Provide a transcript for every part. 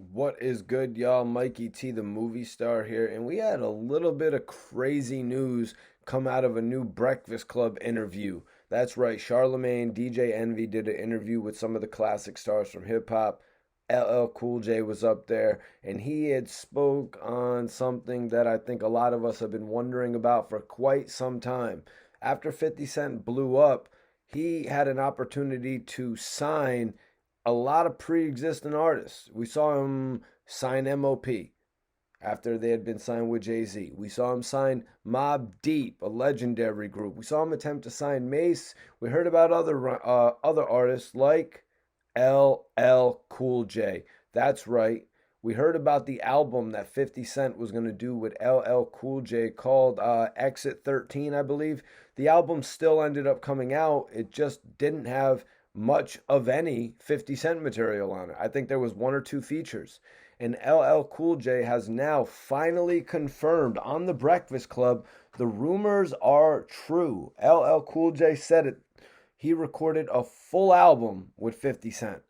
What is good, y'all? Mikey T, the movie star here, and we had a little bit of crazy news come out of a new Breakfast Club interview. That's right, Charlemagne, DJ Envy did an interview with some of the classic stars from hip hop. LL Cool J was up there, and he had spoke on something that I think a lot of us have been wondering about for quite some time. After 50 Cent blew up, he had an opportunity to sign a lot of pre-existing artists. We saw him sign MOP after they had been signed with Jay-Z. We saw him sign Mobb Deep, a legendary group. We saw him attempt to sign Mace. We heard about other artists like LL Cool J. That's right. We heard about the album that 50 Cent was going to do with LL Cool J called Exit 13, I believe. The album still ended up coming out. It just didn't have much of any 50 Cent material on it. I think there was one or two features. And LL Cool J has now finally confirmed on The Breakfast Club the rumors are true. LL Cool J said it. He recorded a full album with 50 Cent.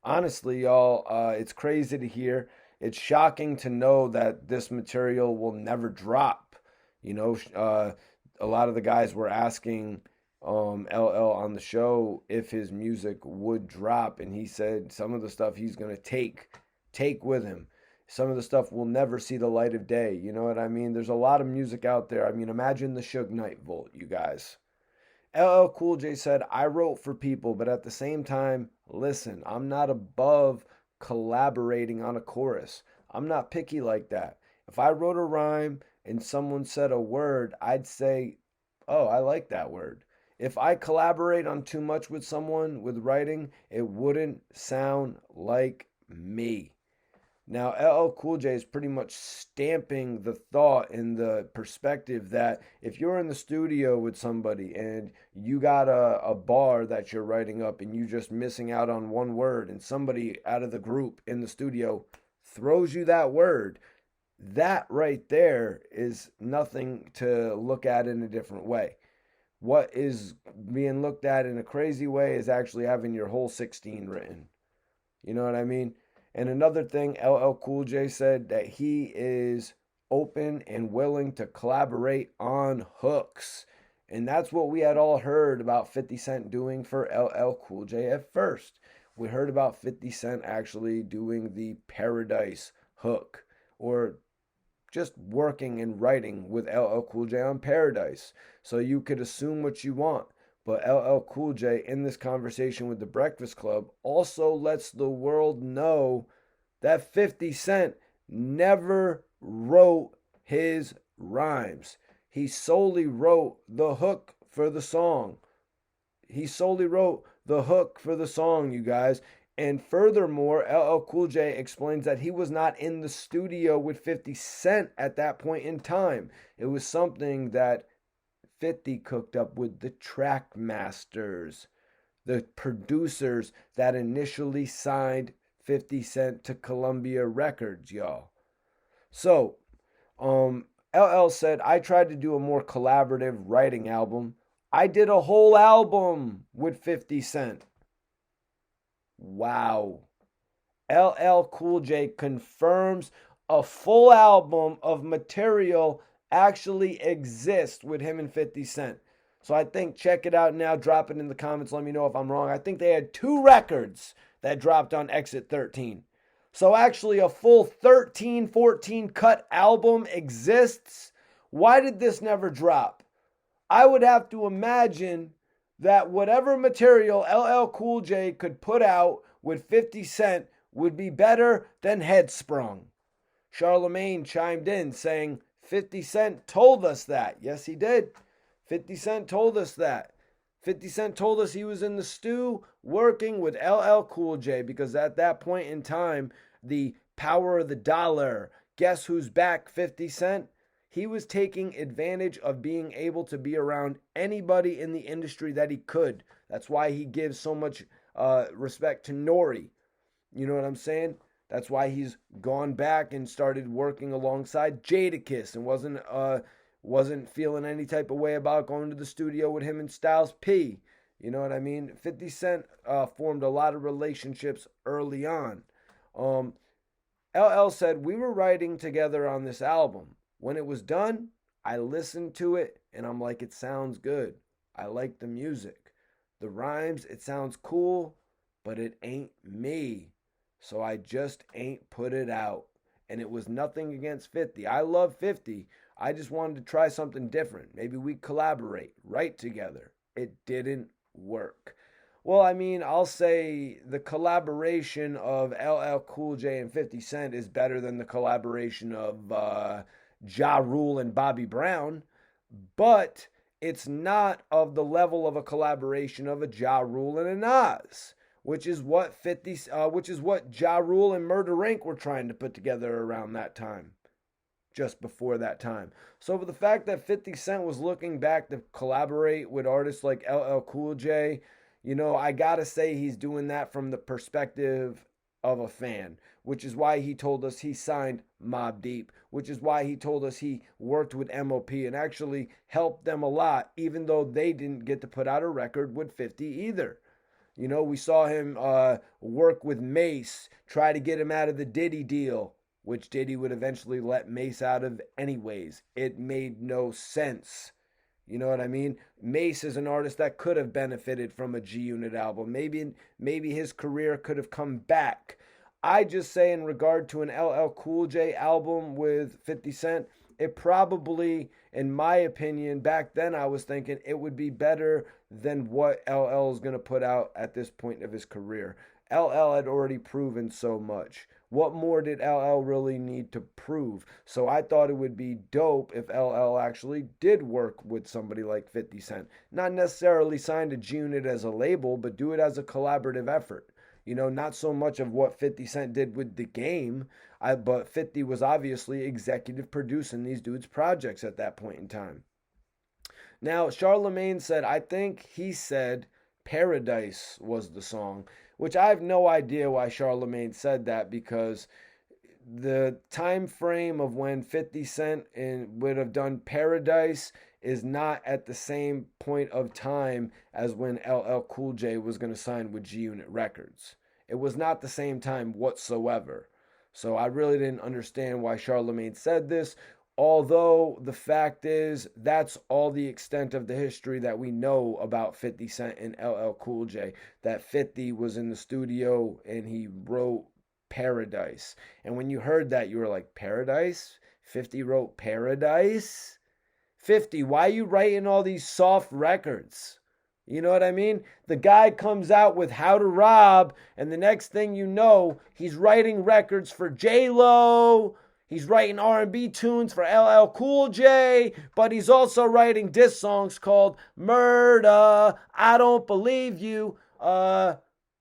Honestly, y'all, it's crazy to hear. It's shocking to know that this material will never drop. You know, a lot of the guys were asking LL on the show if his music would drop, and he said some of the stuff he's gonna take with him. Some of the stuff will never see the light of day. You know what I mean? There's a lot of music out there. I mean, imagine the Suge Knight Vault, you guys. LL Cool J said, I wrote for people, but at the same time, listen, I'm not above collaborating on a chorus. I'm not picky like that. If I wrote a rhyme and someone said a word, I'd say, oh, I like that word. If I collaborate on too much with someone with writing, it wouldn't sound like me. Now, LL Cool J is pretty much stamping the thought and the perspective that if you're in the studio with somebody and you got a bar that you're writing up and you just missing out on one word and somebody out of the group in the studio throws you that word, that right there is nothing to look at in a different way. What is being looked at in a crazy way is actually having your whole 16 written. You know what I mean? And another thing, LL Cool J said that he is open and willing to collaborate on hooks. And that's what we had all heard about 50 Cent doing for LL Cool J at first. We heard about 50 Cent actually doing the Paradise hook or just working and writing with LL Cool J on Paradise. So you could assume what you want. But LL Cool J in this conversation with the Breakfast Club also lets the world know that 50 Cent never wrote his rhymes. He solely wrote the hook for the song. He solely wrote the hook for the song, you guys. And furthermore, LL Cool J explains that he was not in the studio with 50 Cent at that point in time. It was something that 50 cooked up with the track masters, the producers that initially signed 50 Cent to Columbia Records, y'all. So, LL said, I tried to do a more collaborative writing album. I did a whole album with 50 Cent. Wow. LL Cool J confirms a full album of material actually exists with him and 50 Cent. So I think check it out now. Drop it in the comments. Let me know if I'm wrong. I think they had two records that dropped on Exit 13. So actually, a full 13, 14 cut album exists. Why did this never drop? I would have to imagine that whatever material LL Cool J could put out with 50 Cent would be better than Headsprung. Charlemagne chimed in saying, 50 Cent told us that. Yes, he did. 50 Cent told us that. 50 Cent told us he was in the stew working with LL Cool J because at that point in time, the power of the dollar, guess who's back, 50 Cent? He was taking advantage of being able to be around anybody in the industry that he could. That's why he gives so much respect to Nori. You know what I'm saying? That's why he's gone back and started working alongside Jadakiss and wasn't feeling any type of way about going to the studio with him and Styles P. You know what I mean? 50 Cent formed a lot of relationships early on. Um, LL said, "We were writing together on this album. When it was done, I listened to it and I'm like, it sounds good. I like the music. The rhymes, it sounds cool, but it ain't me. So I just ain't put it out." And it was nothing against 50. I love 50. I just wanted to try something different. Maybe we collaborate, write together. It didn't work. Well, I mean, I'll say the collaboration of LL Cool J and 50 Cent is better than the collaboration of Ja Rule and Bobby Brown, but it's not of the level of a collaboration of a Ja Rule and a Nas, which is what Ja Rule and Murder Inc. were trying to put together around that time, just before that time. So for the fact that 50 Cent was looking back to collaborate with artists like LL Cool J, I gotta say he's doing that from the perspective of a fan, which is why he told us he signed Mobb Deep, which is why he told us he worked with MOP and actually helped them a lot, even though they didn't get to put out a record with 50 either. We saw him work with Mace, try to get him out of the Diddy deal, which Diddy would eventually let Mace out of anyways. It made no sense. You know what I mean? Mace is an artist that could have benefited from a G Unit album. Maybe his career could have come back. I just say in regard to an LL Cool J album with 50 Cent, it probably, in my opinion, back then I was thinking it would be better than what LL is going to put out at this point of his career. LL had already proven so much. What more did LL really need to prove? So I thought it would be dope if LL actually did work with somebody like 50 Cent. Not necessarily sign to G Unit as a label, but do it as a collaborative effort. Not so much of what 50 Cent did with the game, but 50 was obviously executive producing these dudes' projects at that point in time. Now, Charlemagne said, I think he said Paradise was the song, which I have no idea why Charlemagne said that because the time frame of when 50 Cent would have done Paradise is not at the same point of time as when LL Cool J was going to sign with G Unit Records. It was not the same time whatsoever. So I really didn't understand why Charlemagne said this. Although the fact is, that's all the extent of the history that we know about 50 Cent and LL Cool J. That 50 was in the studio and he wrote Paradise. And when you heard that, you were like, Paradise? 50 wrote Paradise? 50, why are you writing all these soft records? You know what I mean? The guy comes out with How to Rob, and the next thing you know, he's writing records for J-Lo. He's writing R&B tunes for LL Cool J, but he's also writing diss songs called Murder, I Don't Believe You,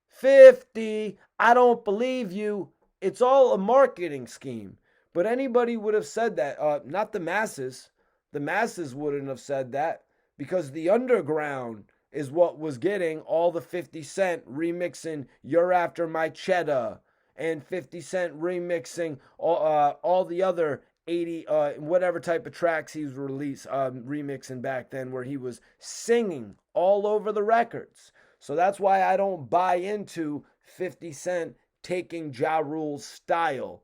50, I Don't Believe You. It's all a marketing scheme. But anybody would have said that, not the masses. The masses wouldn't have said that because the underground is what was getting all the 50 Cent remixing You're After My Cheddar and 50 Cent remixing all the other 80 whatever type of tracks he was remixing back then where he was singing all over the records. So that's why I don't buy into 50 Cent taking Ja Rule's style.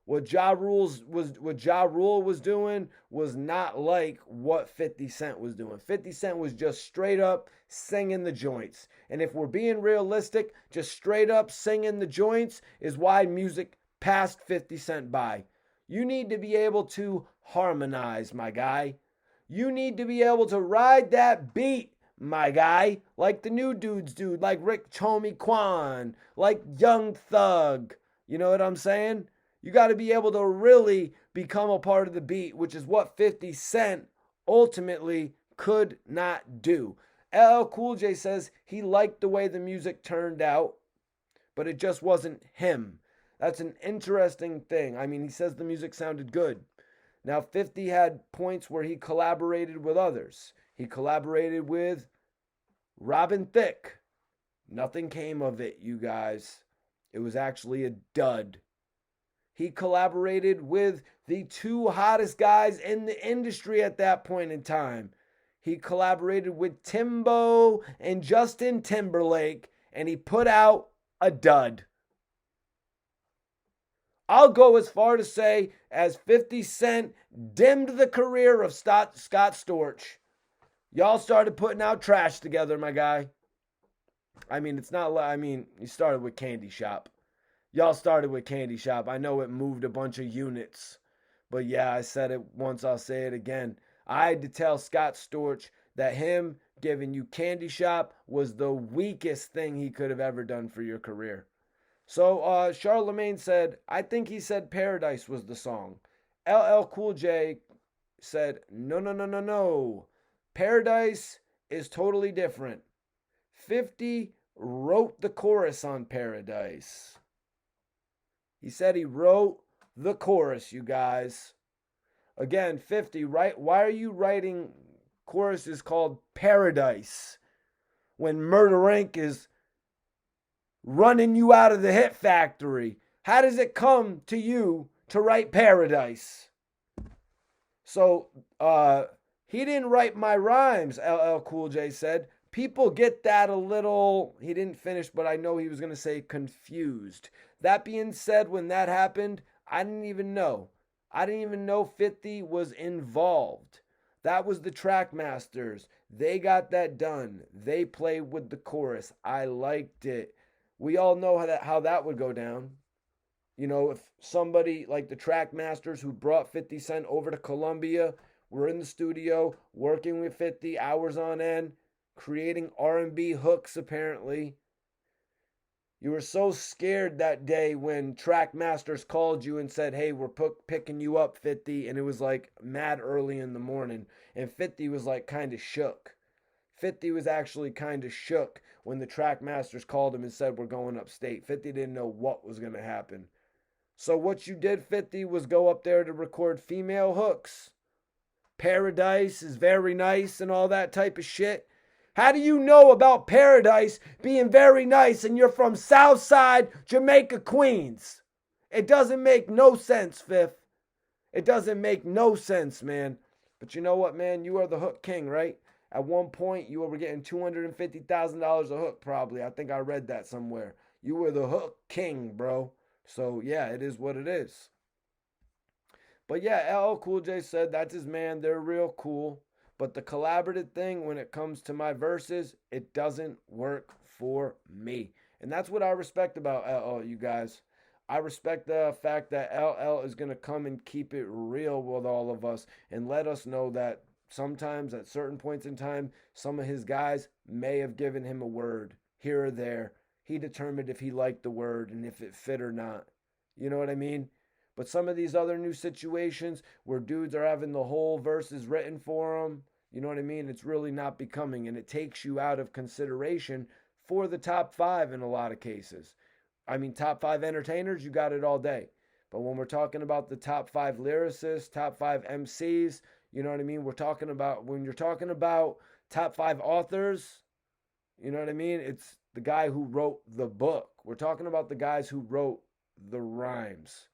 What Ja Rule was doing was not like what 50 Cent was doing. 50 Cent was just straight up singing the joints. And if we're being realistic, just straight up singing the joints is why music passed 50 Cent by. You need to be able to harmonize, my guy. You need to be able to ride that beat, my guy, like the new dudes do, like Rick Homie Quan, like Young Thug. You know what I'm saying? You got to be able to really become a part of the beat, which is what 50 Cent ultimately could not do. LL Cool J says he liked the way the music turned out, but it just wasn't him. That's an interesting thing. I mean, he says the music sounded good. Now, 50 had points where he collaborated with others. He collaborated with Robin Thicke. Nothing came of it, you guys. It was actually a dud. He collaborated with the two hottest guys in the industry at that point in time. He collaborated with Timbo and Justin Timberlake, and he put out a dud. I'll go as far to say as 50 Cent dimmed the career of Scott Storch. Y'all started putting out trash together, my guy. I mean, it's not, I mean, you started with Candy Shop. Y'all started with Candy Shop. I know it moved a bunch of units. But yeah, I said it once, I'll say it again. I had to tell Scott Storch that him giving you Candy Shop was the weakest thing he could have ever done for your career. So Charlemagne said, I think he said Paradise was the song. LL Cool J said, no, no, no, no, no. Paradise is totally different. 50 wrote the chorus on Paradise. He said he wrote the chorus, you guys. Again, 50, right? Why are you writing choruses called Paradise when Murder Inc. is running you out of the hit factory? How does it come to you to write Paradise? So, he didn't write my rhymes, LL Cool J said. People get that a little, he didn't finish, but I know he was going to say confused. That being said, when that happened, I didn't even know. I didn't even know 50 was involved. That was the Trackmasters. They got that done. They played with the chorus. I liked it. We all know how that would go down. You know, if somebody like the Trackmasters who brought 50 Cent over to Columbia were in the studio working with 50 hours on end, creating R&B hooks apparently. You were so scared that day when Trackmasters called you and said, hey, we're picking you up, 50. And it was like mad early in the morning. And 50 was like kind of shook. 50 was actually kind of shook when the Trackmasters called him and said, we're going upstate. 50 didn't know what was going to happen. So what you did, 50, was go up there to record female hooks. Paradise is very nice and all that type of shit. How do you know about Paradise being very nice and you're from Southside, Jamaica, Queens? It doesn't make no sense, Fifth. It doesn't make no sense, man. But you know what, man? You are the hook king, right? At one point, you were getting $250,000 a hook, probably. I think I read that somewhere. You were the hook king, bro. So, yeah, it is what it is. But yeah, LL Cool J said that's his man. They're real cool. But the collaborative thing, when it comes to my verses, it doesn't work for me. And that's what I respect about LL, you guys. I respect the fact that LL is going to come and keep it real with all of us and let us know that sometimes at certain points in time, some of his guys may have given him a word here or there. He determined if he liked the word and if it fit or not. You know what I mean? But some of these other new situations where dudes are having the whole verses written for them, you know what I mean? It's really not becoming, and it takes you out of consideration for the top five in a lot of cases. I mean, top five entertainers, you got it all day. But when we're talking about the top five lyricists, top five MCs, you know what I mean? We're talking about, when you're talking about top five authors, you know what I mean? It's the guy who wrote the book. We're talking about the guys who wrote the rhymes.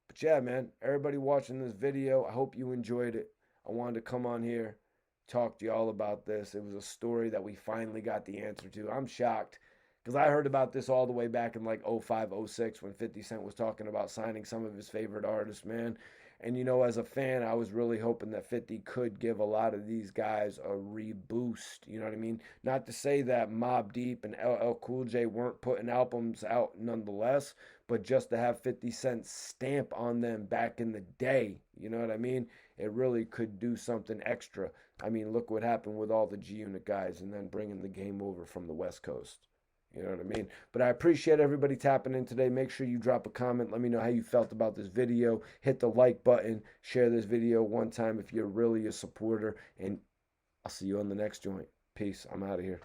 But yeah, man, everybody watching this video, I hope you enjoyed it. I wanted to come on here, talk to you all about this. It was a story that we finally got the answer to. I'm shocked because I heard about this all the way back in like 05, 06 when 50 Cent was talking about signing some of his favorite artists, man. And, you know, as a fan, I was really hoping that 50 could give a lot of these guys a reboost. You know what I mean? Not to say that Mobb Deep and LL Cool J weren't putting albums out nonetheless, but just to have 50 Cent's stamp on them back in the day, you know what I mean? It really could do something extra. I mean, look what happened with all the G-Unit guys and then bringing the game over from the West Coast. You know what I mean? But I appreciate everybody tapping in today. Make sure you drop a comment. Let me know how you felt about this video. Hit the like button. Share this video one time if you're really a supporter. And I'll see you on the next joint. Peace. I'm out of here.